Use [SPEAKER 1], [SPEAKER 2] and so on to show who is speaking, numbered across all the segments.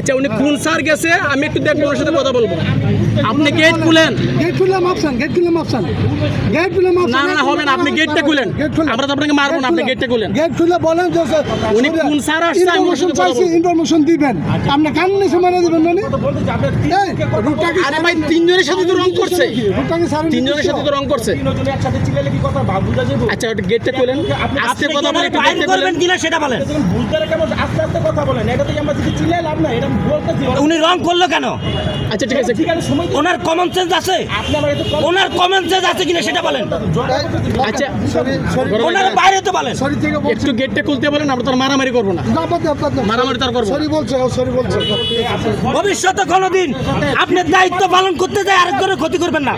[SPEAKER 1] আচ্ছা উনি কোন স্যার গেছে আমি একটু দেখবো ওনার সাথে কথা বলবো। আপনি গেট খুলেন।
[SPEAKER 2] গেট খুললাম অপশন, গেট খুললাম অপশন, গেট খুললাম অপশন।
[SPEAKER 1] না না হবে না, আপনি গেটটা খুলেন। আমরা তো আপনাকে মারবো না, আপনি গেটটা খুলেন।
[SPEAKER 2] গেট খুলে বলেন যে
[SPEAKER 1] উনি কোন স্যার আসছে আমি ওনার সাথে কথা বলবো।
[SPEAKER 2] ইনফরমেশন দিবেন, আপনি কানুনে সময় দিবেন না।
[SPEAKER 1] আরে ভাই তিনজনের সাথে তো রং করছে, তিনজনের সাথে তো রং করছে। আচ্ছা ওটা গেটটা খুলেন, আস্তে কথা বলেন, একটু গেটটা খুলেন
[SPEAKER 3] কিনা সেটা বলেন।
[SPEAKER 4] আস্তে আস্তে কথা বলেন, এটা তো আমরা যদি চিল্লাই লাভ না, এটা বলতেছি।
[SPEAKER 3] উনি রং করলো কেন?
[SPEAKER 1] আচ্ছা ঠিক আছে,
[SPEAKER 3] ওনার কমন সেন্স আছে? ওনার কমন সেন্স আছে কিনা সেটা বলেন।
[SPEAKER 1] আচ্ছা
[SPEAKER 3] ওনার বাইরে তো বলেন।
[SPEAKER 1] একটু গেটটা খুলতে বলেন, আমরা তো আর মারামারি করবো না, মারামারি তার করবো।
[SPEAKER 2] সরি বলছে, সরি বলছে।
[SPEAKER 3] ভবিষ্যতে কোনোদিন আপনার দায়িত্ব পালন করতে যায় আরেকজনের ক্ষতি করবেন না।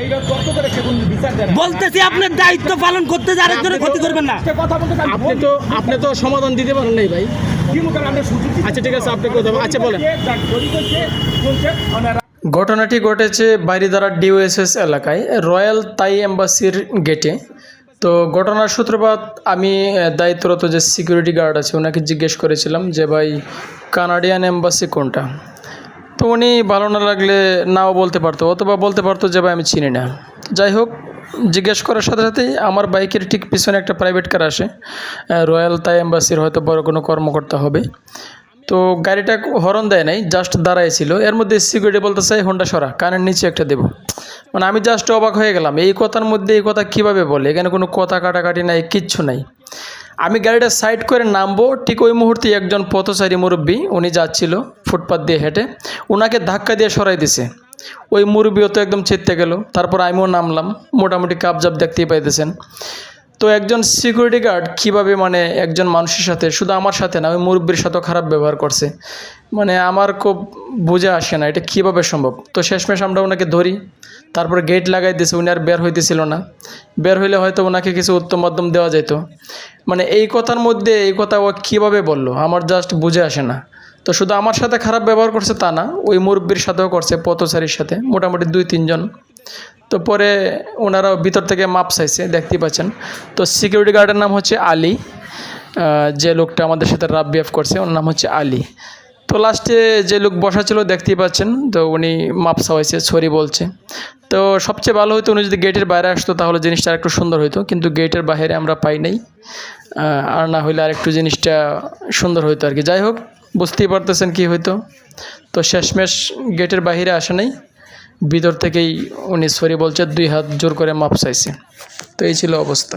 [SPEAKER 3] বলতেছি আপনার দায়িত্ব পালন করতে যায় আরেকজনের ক্ষতি করবেন না।
[SPEAKER 1] আপনি তো সমাধান দিতে পারেন নাই ভাই। আচ্ছা ঠিক আছে, আপনি কথা আচ্ছা বলেন। ঘটনাটি ঘটেছে বারিধারা ডিওএসএস এলাকায় রয়্যাল থাই এম্বাসির গেটে। তো ঘটনার সূত্রপাত আমি দায়িত্বরত যে সিকিউরিটি গার্ড আছে ওনাকে জিজ্ঞেস করেছিলাম যে ভাই কানাডিয়ান এম্বাসি কোনটা। তো উনি ভালো না লাগলে নাও বলতে পারতো, অথবা বলতে পারতো যে ভাই আমি চিনি না। যাই হোক, জিজ্ঞেস করার সাথে সাথেই আমার বাইকের ঠিক পিছনে একটা প্রাইভেট কার আসে, রয়্যাল থাই এম্বাসির হয়তো বড় কোনো কর্মকর্তা হবে। তো গাড়িটা হর্ন দেয় নাই, জাস্ট দাঁড়াইছিল। এর মধ্যে সিকিউরিটি বলতে চাই হোন্ডা সরা, কানের নিচে একটা দেবো। মানে আমি জাস্ট অবাক হয়ে গেলাম, এই কথার মধ্যে এই কথা কীভাবে বলে, এখানে কোনো কথা কাটাকাটি নাই, কিচ্ছু নাই। আমি গাড়িটা সাইড করে নামবো, ঠিক ওই মুহূর্তে একজন পথচারী মুরব্বী উনি যাচ্ছিল ফুটপাথ দিয়ে হেঁটে, ওনাকে ধাক্কা দিয়ে সরাই দিছে। ওই মুরব্বীও তো একদম চেতে গেল। তারপর আমিও নামলাম, মোটামুটি কাবজাব দেখতেই পাইতেছেন। তো একজন সিকিউরিটি গার্ড কীভাবে মানে একজন মানুষের সাথে, শুধু আমার সাথে না ওই মুরব্বীর সাথেও খারাপ ব্যবহার করছে, মানে আমার খুব বুঝে আসে না এটা কীভাবে সম্ভব। তো শেষমেশ আমরা ওনাকে ধরি, তারপর গেট লাগাই দিয়েছে। উনি আর বের হইতেছিল না, বের হইলে হয়তো ওনাকে কিছু উত্তম মধ্যম দেওয়া যেত। মানে এই কথার মধ্যে এই কথা ও কীভাবে বললো আমার জাস্ট বুঝে আসে না। তো শুধু আমার সাথে খারাপ ব্যবহার করছে তা না, ওই মুরব্বীর সাথেও করছে, পথচারীর সাথে, মোটামুটি 2-3 জন। তো পরে ওনারাও ভিতর থেকে মাপ চাইছে, দেখতেই পাচ্ছেন। তো সিকিউরিটি গার্ডের নাম হচ্ছে আলী, যে লোকটা আমাদের সাথে রাফ বিহেভ করছে ওর নাম হচ্ছে আলী। তো লাস্টে যে লোক বসা ছিল দেখতেই পাচ্ছেন, তো উনি মাপ চাইছে, সরি বলছে। তো সবচেয়ে ভালো হতো উনি যদি গেটের বাইরে আসতো, তাহলে জিনিসটা আরেকটু সুন্দর হতো, কিন্তু গেটের বাইরে আমরা পাই নাই। আর না হইলে আরেকটু জিনিসটা সুন্দর হতো আর কি। যাই হোক, বুঝতেই পারতেছেন কি হইতো। তো শেষমেশ গেটের বাইরে আসে নাই, ভিতর থেকেই উনি সরি বলছে, 2 হাত জোর করে মাপ চাইছে। তো এই ছিল অবস্থা।